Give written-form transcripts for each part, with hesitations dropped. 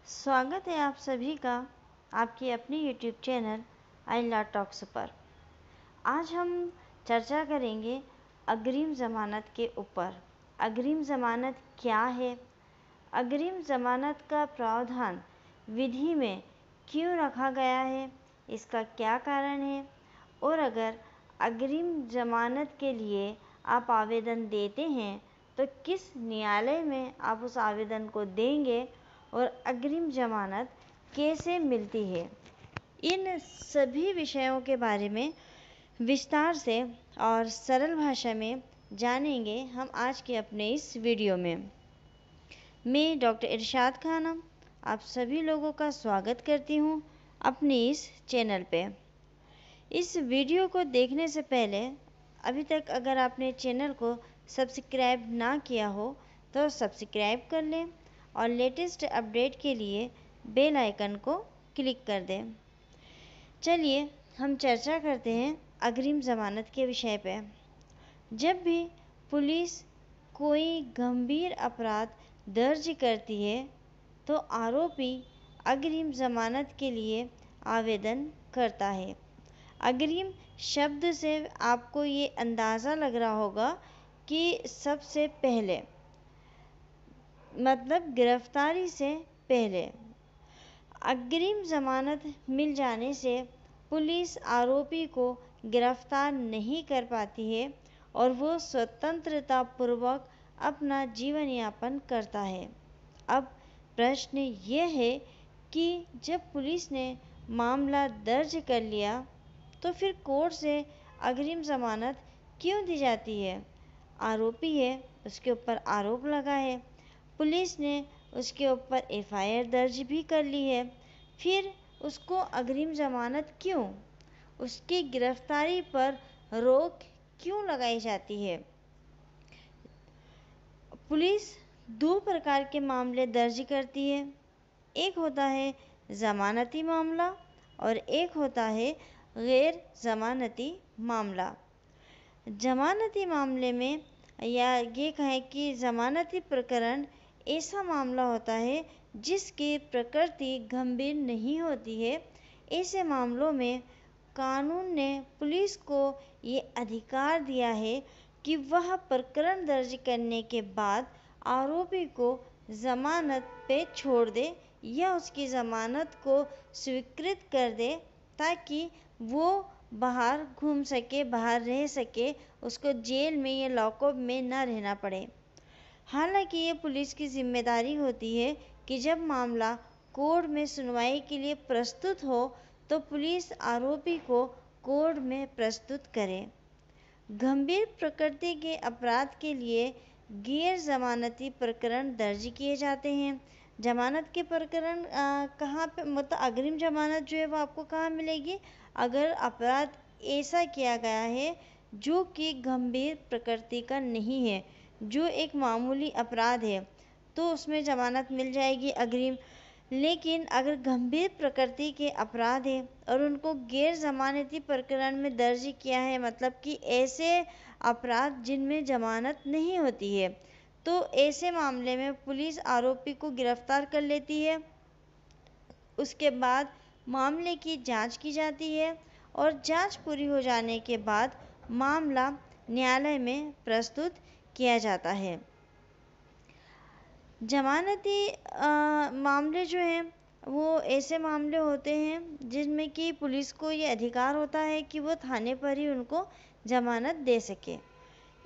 स्वागत है आप सभी का आपकी अपनी यूट्यूब चैनल आइला टॉक्स पर। आज हम चर्चा करेंगे अग्रिम ज़मानत के ऊपर। अग्रिम ज़मानत क्या है, अग्रिम ज़मानत का प्रावधान विधि में क्यों रखा गया है, इसका क्या कारण है, और अगर अग्रिम ज़मानत के लिए आप आवेदन देते हैं तो किस न्यायालय में आप उस आवेदन को देंगे और अग्रिम ज़मानत कैसे मिलती है। इन सभी विषयों के बारे में विस्तार से और सरल भाषा में जानेंगे हम आज के अपने इस वीडियो में। मैं डॉक्टर इरशाद खानम आप सभी लोगों का स्वागत करती हूँ अपने इस चैनल पे। इस वीडियो को देखने से पहले अभी तक अगर आपने चैनल को सब्सक्राइब ना किया हो तो सब्सक्राइब कर लें और लेटेस्ट अपडेट के लिए बेल आइकन को क्लिक कर दें। चलिए हम चर्चा करते हैं अग्रिम ज़मानत के विषय पे। जब भी पुलिस कोई गंभीर अपराध दर्ज करती है तो आरोपी अग्रिम ज़मानत के लिए आवेदन करता है। अग्रिम शब्द से आपको ये अंदाज़ा लग रहा होगा कि सबसे पहले मतलब गिरफ्तारी से पहले। अग्रिम ज़मानत मिल जाने से पुलिस आरोपी को गिरफ्तार नहीं कर पाती है और वो स्वतंत्रता पूर्वक अपना जीवन यापन करता है। अब प्रश्न ये है कि जब पुलिस ने मामला दर्ज कर लिया तो फिर कोर्ट से अग्रिम ज़मानत क्यों दी जाती है। आरोपी है, उसके ऊपर आरोप लगा है, पुलिस ने उसके ऊपर एफआईआर दर्ज भी कर ली है, फिर उसको अग्रिम ज़मानत क्यों, उसकी गिरफ्तारी पर रोक क्यों लगाई जाती है। पुलिस दो प्रकार के मामले दर्ज करती है, एक होता है ज़मानती मामला और एक होता है गैर ज़मानती मामला। ज़मानती मामले में या ये कहें कि ज़मानती प्रकरण ऐसा मामला होता है जिसकी प्रकृति गंभीर नहीं होती है। ऐसे मामलों में कानून ने पुलिस को ये अधिकार दिया है कि वह प्रकरण दर्ज करने के बाद आरोपी को ज़मानत पे छोड़ दे या उसकी ज़मानत को स्वीकृत कर दे ताकि वो बाहर घूम सके, बाहर रह सके, उसको जेल में या लॉकअप में ना रहना पड़े। हालांकि ये पुलिस की जिम्मेदारी होती है कि जब मामला कोर्ट में सुनवाई के लिए प्रस्तुत हो तो पुलिस आरोपी को कोर्ट में प्रस्तुत करे। गंभीर प्रकृति के अपराध के लिए गैर ज़मानती प्रकरण दर्ज किए जाते हैं। जमानत के प्रकरण कहाँ पे मतलब अग्रिम ज़मानत जो है वो आपको कहाँ मिलेगी, अगर अपराध ऐसा किया गया है जो कि गंभीर प्रकृति का नहीं है, जो एक मामूली अपराध है तो उसमें ज़मानत मिल जाएगी अग्रिम। लेकिन अगर गंभीर प्रकृति के अपराध है और उनको गैर ज़मानती प्रकरण में दर्ज किया है, मतलब कि ऐसे अपराध जिनमें ज़मानत नहीं होती है, तो ऐसे मामले में पुलिस आरोपी को गिरफ्तार कर लेती है। उसके बाद मामले की जांच की जाती है और जांच पूरी हो जाने के बाद मामला न्यायालय में प्रस्तुत किया जाता है। ज़मानती मामले जो हैं वो ऐसे मामले होते हैं जिनमें कि पुलिस को ये अधिकार होता है कि वो थाने पर ही उनको ज़मानत दे सके।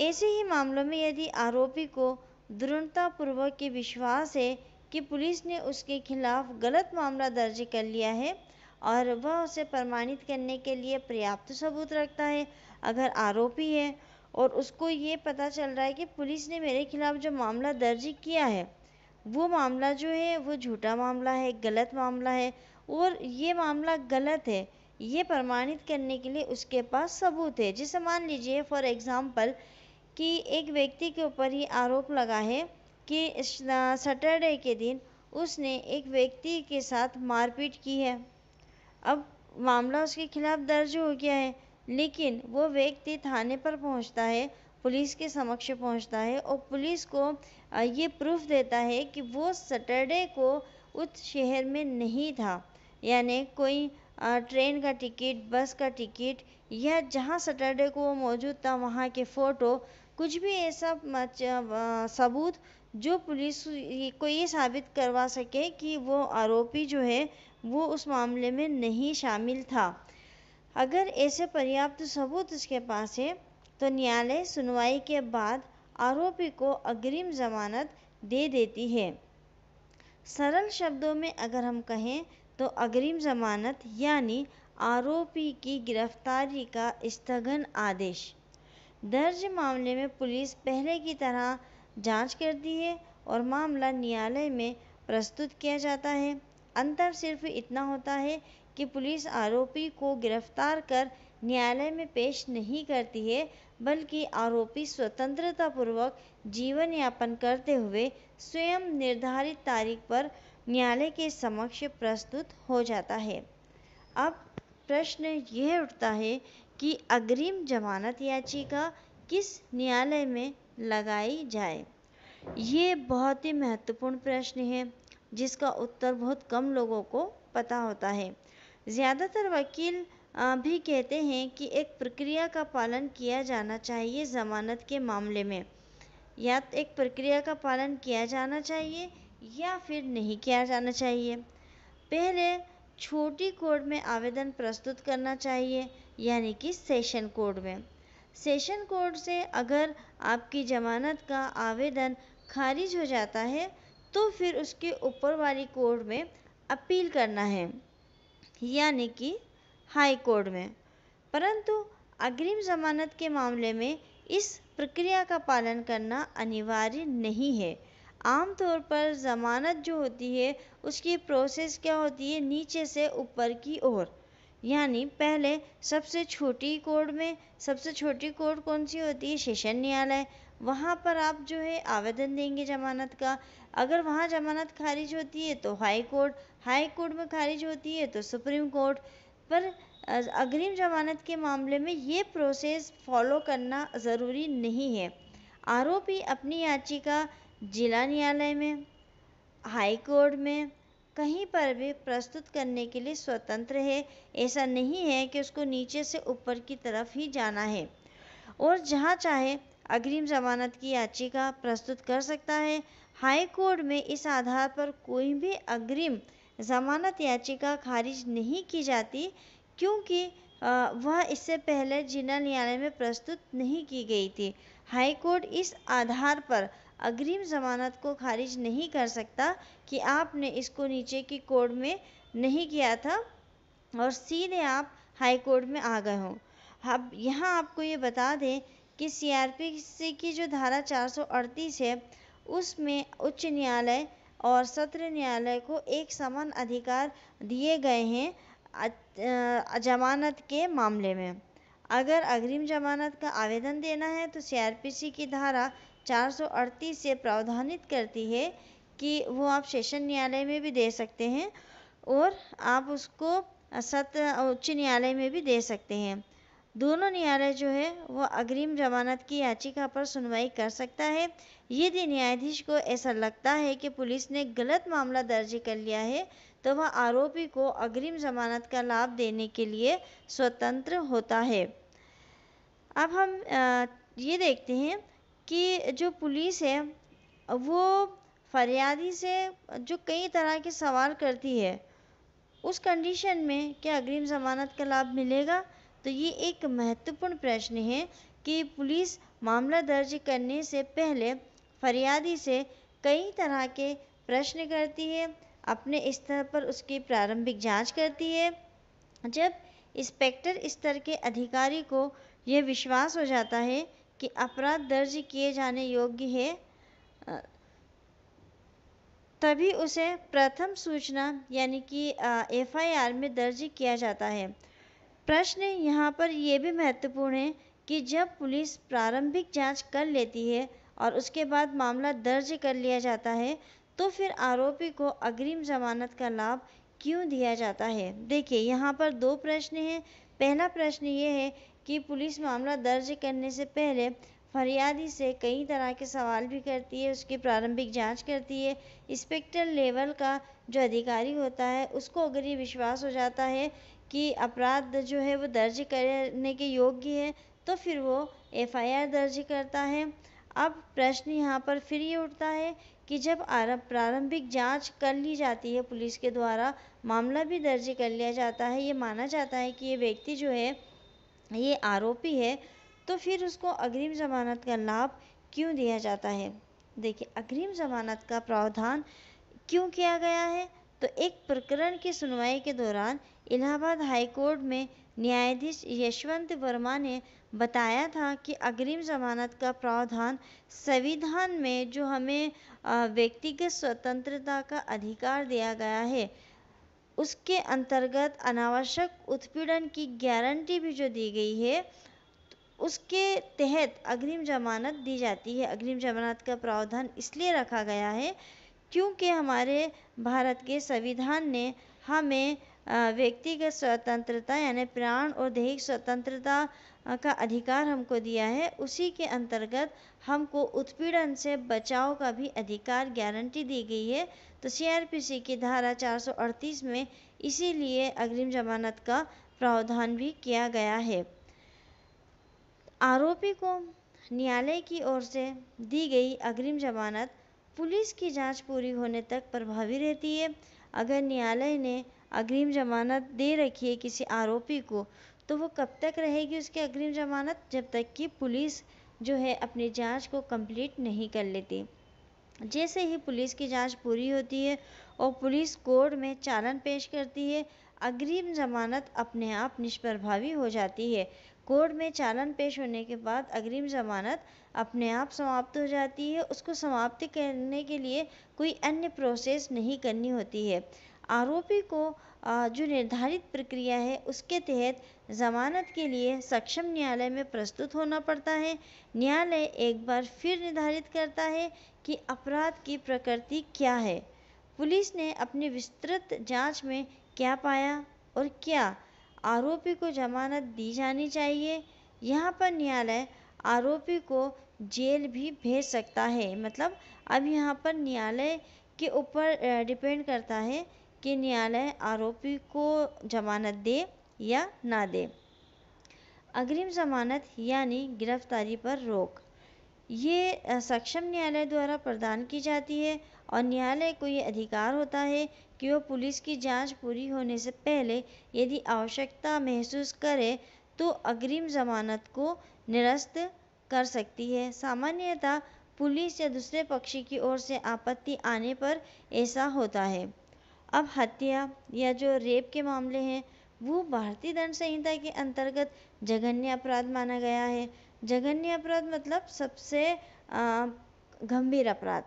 ऐसे ही मामलों में यदि आरोपी को दृढ़तापूर्वक के विश्वास है कि पुलिस ने उसके खिलाफ गलत मामला दर्ज कर लिया है और वह उसे प्रमाणित करने के लिए पर्याप्त सबूत रखता है, अगर आरोपी है और उसको ये पता चल रहा है कि पुलिस ने मेरे खिलाफ जो मामला दर्ज किया है वो मामला जो है वो झूठा मामला है, गलत मामला है और ये मामला गलत है, ये प्रमाणित करने के लिए उसके पास सबूत है। जैसे मान लीजिए फॉर एग्ज़ाम्पल कि एक व्यक्ति के ऊपर ही आरोप लगा है कि सैटरडे के दिन उसने एक व्यक्ति के साथ मारपीट की है। अब मामला उसके खिलाफ दर्ज हो गया है, लेकिन वो व्यक्ति थाने पर पहुंचता है, पुलिस के समक्ष पहुंचता है और पुलिस को ये प्रूफ देता है कि वो सैटरडे को उस शहर में नहीं था, यानी कोई ट्रेन का टिकट, बस का टिकट, या जहाँ सैटरडे को वो मौजूद था वहाँ के फ़ोटो, कुछ भी ऐसा सबूत जो पुलिस को ये साबित करवा सके कि वो आरोपी जो है वो उस मामले में नहीं शामिल था। अगर ऐसे पर्याप्त सबूत उसके पास है तो न्यायालय सुनवाई के बाद आरोपी को अग्रिम जमानत दे देती है। सरल शब्दों में अगर हम कहें तो अग्रिम जमानत यानी आरोपी की गिरफ्तारी का स्थगन आदेश। दर्ज मामले में पुलिस पहले की तरह जांच करती है और मामला न्यायालय में प्रस्तुत किया जाता है। अंतर सिर्फ इतना होता है कि पुलिस आरोपी को गिरफ्तार कर न्यायालय में पेश नहीं करती है, बल्कि आरोपी स्वतंत्रतापूर्वक जीवन यापन करते हुए स्वयं निर्धारित तारीख पर न्यायालय के समक्ष प्रस्तुत हो जाता है। अब प्रश्न यह उठता है कि अग्रिम जमानत याचिका किस न्यायालय में लगाई जाए। ये बहुत ही महत्वपूर्ण प्रश्न है जिसका उत्तर बहुत कम लोगों को पता होता है। ज़्यादातर वकील भी कहते हैं कि एक प्रक्रिया का पालन किया जाना चाहिए जमानत के मामले में, या तो एक प्रक्रिया का पालन किया जाना चाहिए या फिर नहीं किया जाना चाहिए। पहले छोटी कोर्ट में आवेदन प्रस्तुत करना चाहिए, यानी कि सेशन कोर्ट में। सेशन कोर्ट से अगर आपकी जमानत का आवेदन खारिज हो जाता है तो फिर उसके ऊपर वाली कोर्ट में अपील करना है, यानी कि हाई कोर्ट में। परंतु अग्रिम जमानत के मामले में इस प्रक्रिया का पालन करना अनिवार्य नहीं है। आमतौर पर जमानत जो होती है उसकी प्रोसेस क्या होती है, नीचे से ऊपर की ओर, यानी पहले सबसे छोटी कोर्ट कौन सी होती है, सेशन न्यायालय। वहाँ पर आप जो है आवेदन देंगे जमानत का। अगर वहाँ जमानत खारिज होती है तो हाई कोर्ट में खारिज होती है तो सुप्रीम कोर्ट। पर अग्रिम जमानत के मामले में ये प्रोसेस फॉलो करना ज़रूरी नहीं है। आरोपी अपनी याचिका जिला न्यायालय में, हाई कोर्ट में, कहीं पर भी प्रस्तुत करने के लिए स्वतंत्र है। ऐसा नहीं है कि उसको नीचे से ऊपर की तरफ ही जाना है, और जहां चाहे अग्रिम जमानत की याचिका प्रस्तुत कर सकता है। हाई कोर्ट में इस आधार पर कोई भी अग्रिम जमानत याचिका खारिज नहीं की जाती, क्योंकि वह इससे पहले जिला न्यायालय में प्रस्तुत नहीं की गई थी। हाई कोर्ट इस आधार पर अग्रिम जमानत को खारिज नहीं कर सकता कि आपने इसको नीचे की कोर्ट में नहीं किया था और सीधे आप हाई कोर्ट में आ गए हों। अब यहाँ आपको ये बता दें कि सीआरपीसी की जो धारा 438 है उसमें उच्च न्यायालय और सत्र न्यायालय को एक समान अधिकार दिए गए हैं जमानत के मामले में। अगर अग्रिम जमानत का आवेदन देना है तो सीआरपीसी की धारा 438 से प्रावधानित करती है कि वो आप सेशन न्यायालय में भी दे सकते हैं और आप उसको उच्च न्यायालय में भी दे सकते हैं। दोनों न्यायालय जो है वो अग्रिम जमानत की याचिका पर सुनवाई कर सकता है। यदि न्यायाधीश को ऐसा लगता है कि पुलिस ने गलत मामला दर्ज कर लिया है तो वह आरोपी को अग्रिम जमानत का लाभ देने के लिए स्वतंत्र होता है। अब हम ये देखते हैं कि जो पुलिस है वो फरियादी से जो कई तरह के सवाल करती है, उस कंडीशन में क्या अग्रिम जमानत का लाभ मिलेगा? तो ये एक महत्वपूर्ण प्रश्न है कि पुलिस मामला दर्ज करने से पहले फरियादी से कई तरह के प्रश्न करती है, अपने स्तर पर उसकी प्रारंभिक जांच करती है। जब इंस्पेक्टर स्तर के अधिकारी को यह विश्वास हो जाता है कि अपराध दर्ज किए जाने योग्य है, तभी उसे प्रथम सूचना यानी कि एफआईआर में दर्ज किया जाता है। प्रश्न यहाँ पर यह भी महत्वपूर्ण है कि जब पुलिस प्रारंभिक जांच कर लेती है और उसके बाद मामला दर्ज कर लिया जाता है तो फिर आरोपी को अग्रिम जमानत का लाभ क्यों दिया जाता है। देखिए यहाँ पर दो प्रश्न हैं। पहला प्रश्न ये है कि पुलिस मामला दर्ज करने से पहले फरियादी से कई तरह के सवाल भी करती है, उसकी प्रारंभिक जांच करती है। इंस्पेक्टर लेवल का जो अधिकारी होता है उसको अगर ये विश्वास हो जाता है कि अपराध जो है वो दर्ज करने के योग्य है, तो फिर वो एफआईआर दर्ज करता है। अब प्रश्न यहाँ पर फिर ये उठता है कि जब प्रारंभिक जांच कर ली जाती है पुलिस के द्वारा, मामला भी दर्ज कर लिया जाता है, ये माना जाता है कि ये व्यक्ति जो है ये आरोपी है, तो फिर उसको अग्रिम जमानत का लाभ क्यों दिया जाता है? देखिए, अग्रिम जमानत का प्रावधान क्यों किया गया है? तो एक प्रकरण की सुनवाई के दौरान इलाहाबाद हाई कोर्ट में न्यायाधीश यशवंत वर्मा ने बताया था कि अग्रिम जमानत का प्रावधान संविधान में जो हमें व्यक्तिगत स्वतंत्रता का अधिकार दिया गया है, उसके अंतर्गत अनावश्यक उत्पीड़न की गारंटी भी जो दी गई है, उसके तहत अग्रिम जमानत दी जाती है। अग्रिम जमानत का प्रावधान इसलिए रखा गया है क्योंकि हमारे भारत के संविधान ने हमें व्यक्तिगत स्वतंत्रता यानी प्राण और दैहिक स्वतंत्रता का अधिकार हमको दिया है। उसी के अंतर्गत हमको उत्पीड़न से बचाव का भी अधिकार गारंटी दी गई है। तो सीआरपीसी की धारा 438 में इसीलिए अग्रिम जमानत का प्रावधान भी किया गया है। आरोपी को न्यायालय की ओर से दी गई अग्रिम जमानत पुलिस की जांच पूरी होने तक प्रभावी रहती है। अगर न्यायालय ने अग्रिम जमानत दे रखी है किसी आरोपी को, तो वो कब तक रहेगी उसकी अग्रिम जमानत? जब तक कि पुलिस जो है अपनी जांच को कंप्लीट नहीं कर लेती। जैसे ही पुलिस की जांच पूरी होती है और पुलिस कोर्ट में चालान पेश करती है, अग्रिम जमानत अपने आप निष्प्रभावी हो जाती है। कोर्ट में चालान पेश होने के बाद अग्रिम जमानत अपने आप समाप्त हो जाती है। उसको समाप्त करने के लिए कोई अन्य प्रोसेस नहीं करनी होती है। आरोपी को जो निर्धारित प्रक्रिया है उसके तहत जमानत के लिए सक्षम न्यायालय में प्रस्तुत होना पड़ता है। न्यायालय एक बार फिर निर्धारित करता है कि अपराध की प्रकृति क्या है, पुलिस ने अपनी विस्तृत जांच में क्या पाया और क्या आरोपी को जमानत दी जानी चाहिए। यहाँ पर न्यायालय आरोपी को जेल भी भेज सकता है। मतलब अब यहाँ पर न्यायालय के ऊपर डिपेंड करता है कि न्यायालय आरोपी को जमानत दे या ना दे। अग्रिम जमानत यानी गिरफ्तारी पर रोक, ये सक्षम न्यायालय द्वारा प्रदान की जाती है और न्यायालय को ये अधिकार होता है कि वो पुलिस की जांच पूरी होने से पहले यदि आवश्यकता महसूस करे तो अग्रिम जमानत को निरस्त कर सकती है। सामान्यतः पुलिस या दूसरे पक्षी की ओर से आपत्ति आने पर ऐसा होता है। अब हत्या या जो रेप के मामले हैं वो भारतीय दंड संहिता के अंतर्गत जघन्य अपराध माना गया है। जघन्य अपराध मतलब सबसे गंभीर अपराध।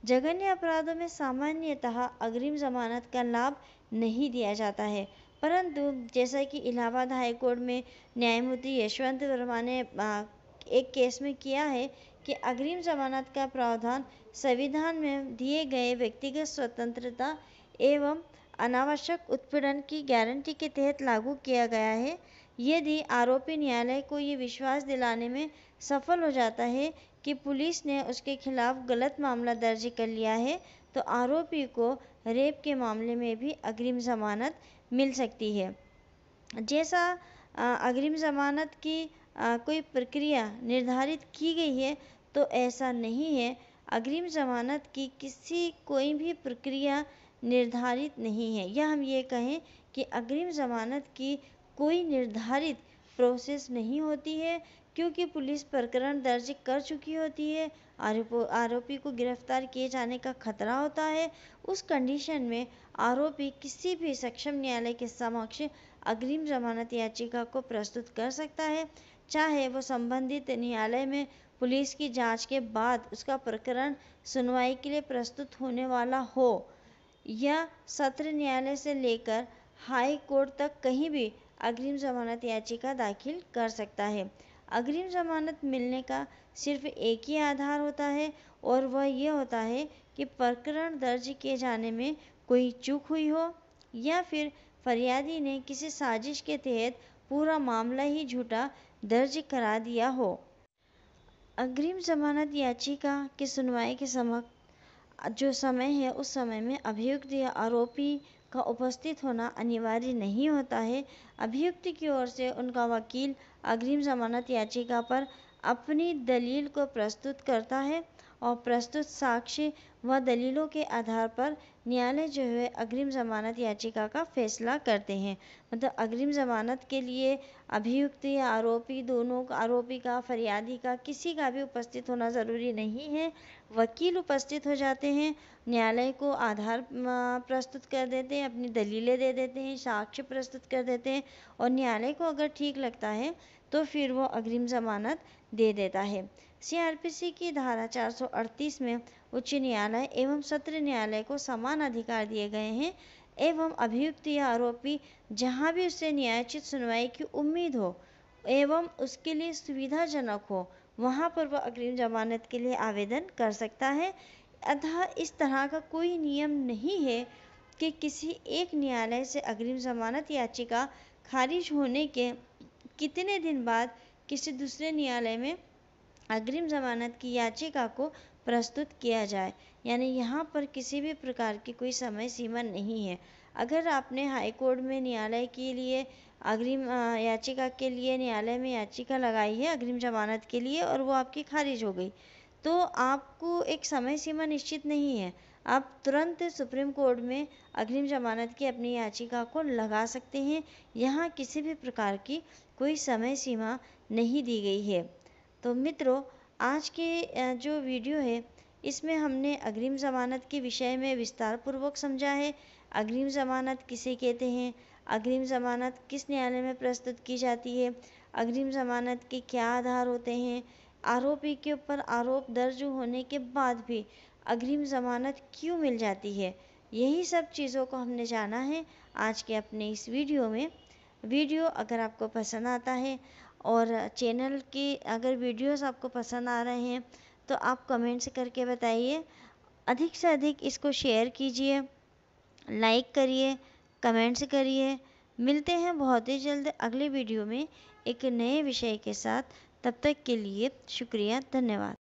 जघन्य अपराधों में सामान्यतः अग्रिम जमानत का लाभ नहीं दिया जाता है, परंतु जैसा कि इलाहाबाद हाई कोर्ट में न्यायमूर्ति यशवंत वर्मा ने एक केस में किया है कि अग्रिम जमानत का प्रावधान संविधान में दिए गए व्यक्तिगत स्वतंत्रता एवं अनावश्यक उत्पीड़न की गारंटी के तहत लागू किया गया है। यदि आरोपी न्यायालय को ये विश्वास दिलाने में सफल हो जाता है कि पुलिस ने उसके खिलाफ गलत मामला दर्ज कर लिया है, तो आरोपी को रेप के मामले में भी अग्रिम जमानत मिल सकती है। जैसा अग्रिम जमानत की कोई प्रक्रिया निर्धारित की गई है, तो ऐसा नहीं है। अग्रिम जमानत की कोई भी प्रक्रिया निर्धारित नहीं है, या हम ये कहें कि अग्रिम जमानत की कोई निर्धारित प्रोसेस नहीं होती है, क्योंकि पुलिस प्रकरण दर्ज कर चुकी होती है, आरोपी को गिरफ्तार किए जाने का खतरा होता है। उस कंडीशन में आरोपी किसी भी सक्षम न्यायालय के समक्ष अग्रिम जमानत याचिका को प्रस्तुत कर सकता है, चाहे वो संबंधित न्यायालय में पुलिस की जांच के बाद उसका प्रकरण सुनवाई के लिए प्रस्तुत होने वाला हो, या सत्र न्यायालय से लेकर हाई कोर्ट तक कहीं भी अग्रिम जमानत याचिका दाखिल कर सकता है। अग्रिम जमानत मिलने का सिर्फ एक ही आधार होता है और वह ये होता है कि प्रकरण दर्ज किए जाने में कोई चूक हुई हो या फिर फरियादी ने किसी साजिश के तहत पूरा मामला ही झूठा दर्ज करा दिया हो। अग्रिम जमानत याचिका की सुनवाई के जो समय है उस समय में अभियुक्त या आरोपी का उपस्थित होना अनिवार्य नहीं होता है। अभियुक्त की ओर से उनका वकील अग्रिम जमानत याचिका पर अपनी दलील को प्रस्तुत करता है और प्रस्तुत साक्ष्य व दलीलों के आधार पर न्यायालय जो है अग्रिम जमानत याचिका का फैसला करते हैं। मतलब अग्रिम जमानत के लिए अभियुक्त या आरोपी दोनों आरोपी का फरियादी का किसी का भी उपस्थित होना ज़रूरी नहीं है। वकील उपस्थित हो जाते हैं, न्यायालय को आधार प्रस्तुत कर देते हैं, अपनी दलीलें दे देते हैं, साक्ष्य प्रस्तुत कर देते हैं और न्यायालय को अगर ठीक लगता है तो फिर वो अग्रिम जमानत दे देता है। सीआरपीसी की धारा 438 में उच्च न्यायालय एवं सत्र न्यायालय को समान अधिकार दिए गए हैं एवं अभियुक्त या आरोपी जहां भी उससे न्यायोचित सुनवाई की उम्मीद हो एवं उसके लिए सुविधाजनक हो वहां पर वह अग्रिम जमानत के लिए आवेदन कर सकता है। अतः इस तरह का कोई नियम नहीं है कि किसी एक न्यायालय से अग्रिम जमानत याचिका खारिज होने के कितने दिन बाद किसी दूसरे न्यायालय में अग्रिम जमानत की याचिका को प्रस्तुत किया जाए। यानी यहाँ पर किसी भी प्रकार की कोई समय सीमा नहीं है। अगर आपने हाई कोर्ट में न्यायालय के लिए अग्रिम याचिका के लिए न्यायालय में याचिका लगाई है अग्रिम जमानत के लिए और वो आपकी खारिज हो गई तो आपको एक समय सीमा निश्चित नहीं है। आप तुरंत सुप्रीम कोर्ट में अग्रिम जमानत की अपनी याचिका को लगा सकते हैं। यहाँ किसी भी प्रकार की कोई समय सीमा नहीं दी गई है। तो मित्रों, आज के जो वीडियो है इसमें हमने अग्रिम ज़मानत के विषय में विस्तार पूर्वक समझा है। अग्रिम ज़मानत किसे कहते हैं, अग्रिम ज़मानत किस न्यायालय में प्रस्तुत की जाती है, अग्रिम ज़मानत के क्या आधार होते हैं, आरोपी के ऊपर आरोप दर्ज होने के बाद भी अग्रिम ज़मानत क्यों मिल जाती है, यही सब चीज़ों को हमने जाना है आज के अपने इस वीडियो में। वीडियो अगर आपको पसंद आता है और चैनल की अगर वीडियोस आपको पसंद आ रहे हैं तो आप कमेंट्स करके बताइए। अधिक से अधिक इसको शेयर कीजिए, लाइक करिए, कमेंट्स करिए। मिलते हैं बहुत ही जल्द अगले वीडियो में एक नए विषय के साथ। तब तक के लिए शुक्रिया, धन्यवाद।